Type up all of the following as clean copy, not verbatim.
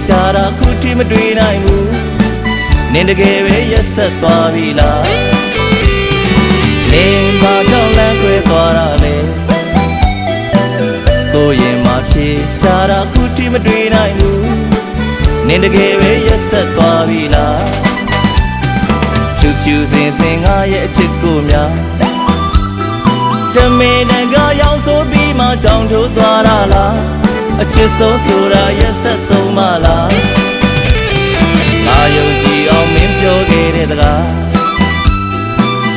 ရှာတာခုထိမတွေ့နိုင်ဘူးနင်တကယ်ပဲရက်ဆက်သွားပြီလားနင်ဘာကြောင့်လမ်းခွဲသွားတာလဲကိုရင်မဖြေရှာတာခုထိမတွေ့နိုင်ဘူးနင်တကယ်ပဲရက်ဆက်သွားပြီလားဖြူဖြူစင်စင်ငါရဲ့အချစ်ကိုများတမင်တန်ကရောက်ဆိုပြီးမှကြောင်ထိုးသွားတာလားအချစ်ဆုံးဆိုတာရက်ဆက်ဆုံးမလားငါယုံကြည်အောင်မင်းပြောခဲ့တဲ့စကား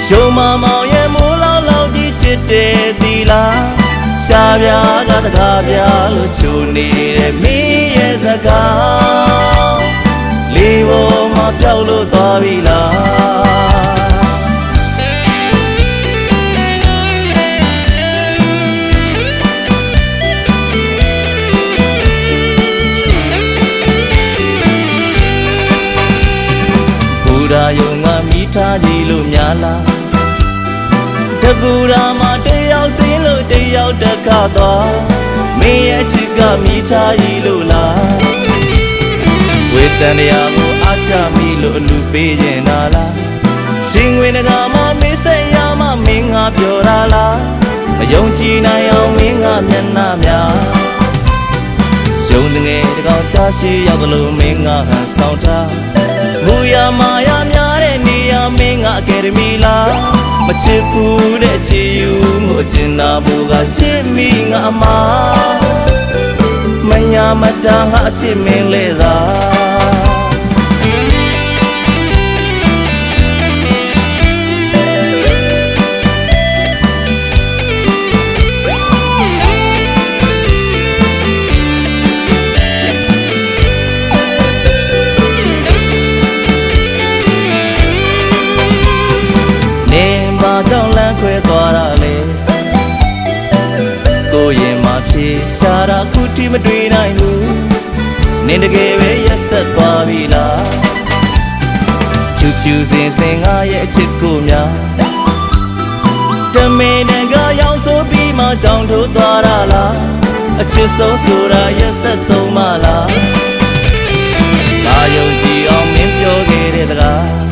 ရှုံမမောင်ရဲ့မိုးလောက်လောက်ကြီးချစ်တဲ့သီလားရှားပြားကတကားပြားလို့ချိုနေတဲ့မင်းရဲ့စကားလေးပေါ်မှာပျောက်လို့သွားပြီလားရာယုံကမိထားကြည့်လို့များလားတပူရာမှာတယောက်စင်းလို့တယောက်တက်ခါသွားမင်းရဲ့ချစ်ကမိထားကြည့်လို့လားဝေတန်တရားကိုအားချမိလို့အလူပေးခြင်းနာလားရှင်ဝင်တကာမှာမင်းဆက်ရမှမင်းငါပြောတာလားမယုံကြည်နိုင်အောင်မင်းငါမျက်နှာများရှုံးငယ်တကောင်ချရှိရောက်ကလေးမင်းငါဟန်ဆောင်ထားမူရမာရများတဲ့နေရာမင်းကအကယ်ဒမီလားမချစ်ဘူးတဲ့ချစ်ယူမှုအကျဉ်းနာဘူးကချစ်မိငါအမမညာမတာငါအချစ်မင်းလဲသာကြောင့်လမ်းခွဲသွားတာလေကိုရင်မဖြေရှာတာခုထိမတွေ့နိုင်ဘူးနင်တကယ်ပဲရက်ဆက်သွားပြီလားဖြူဖြူစင်စင်ငါရဲ့အချစ်ကိုများတမင်တန်ကရောက်ဆိုပြီးမှကြောင်ထိုးသွားတာလားအချစ်ဆုံးဆိုတာရက်ဆက်ဆုံးမလားငါယုံကြည်အောင်မင်းပြောခဲ့တဲ့စကား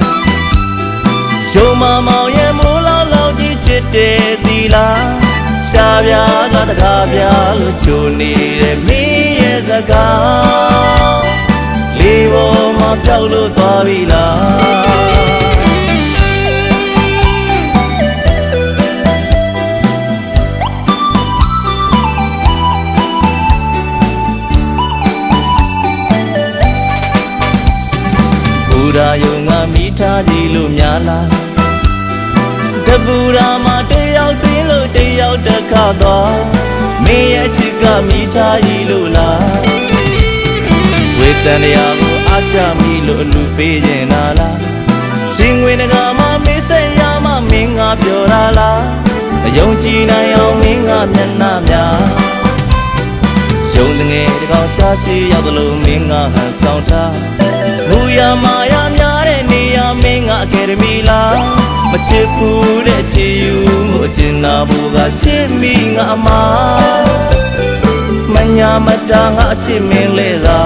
ရှုံးမမောင်ရဲ့မိုးလောက်လောက်ကြီးချစ်တဲ့သီလားရှားပြားကတကားပြားလို့ချိုနေတဲ့မင်းရဲ့စကားလေးပေါ်မှာပျောက်လို့သွားပြီလားဘူရာယုံကမိထားကြည့်လို့များလားတပူရာမှာတယောက်စင်းလို့တယောက်တက်ခါသွားမင်းရဲ့ချစ်ကမိထားကြည့်လို့လားဝေတန်တရားကိုအားချမိလို့အလူပေးခြင်းနာလားရှင်ဝင်တကာမှာမင်းဆက်ရမှမင်းငါပြောတာလားမယုံကြည်နိုင်အောင်မင်းငါမျက်နှာများရှုံးငယ်တကောင်ချရှိရောက်လို့မင်းငါဟန်ဆောင်ထားဘူရမာရများတဲ့နေရာမင်းကအကယ်ဒမီလားမချစ်ဘူးတဲ့ချစ်ယူမှုအကျဉ်းနာဘူးကချစ်မိငါအမမညာမတာငါအချစ်မင်းလဲသာ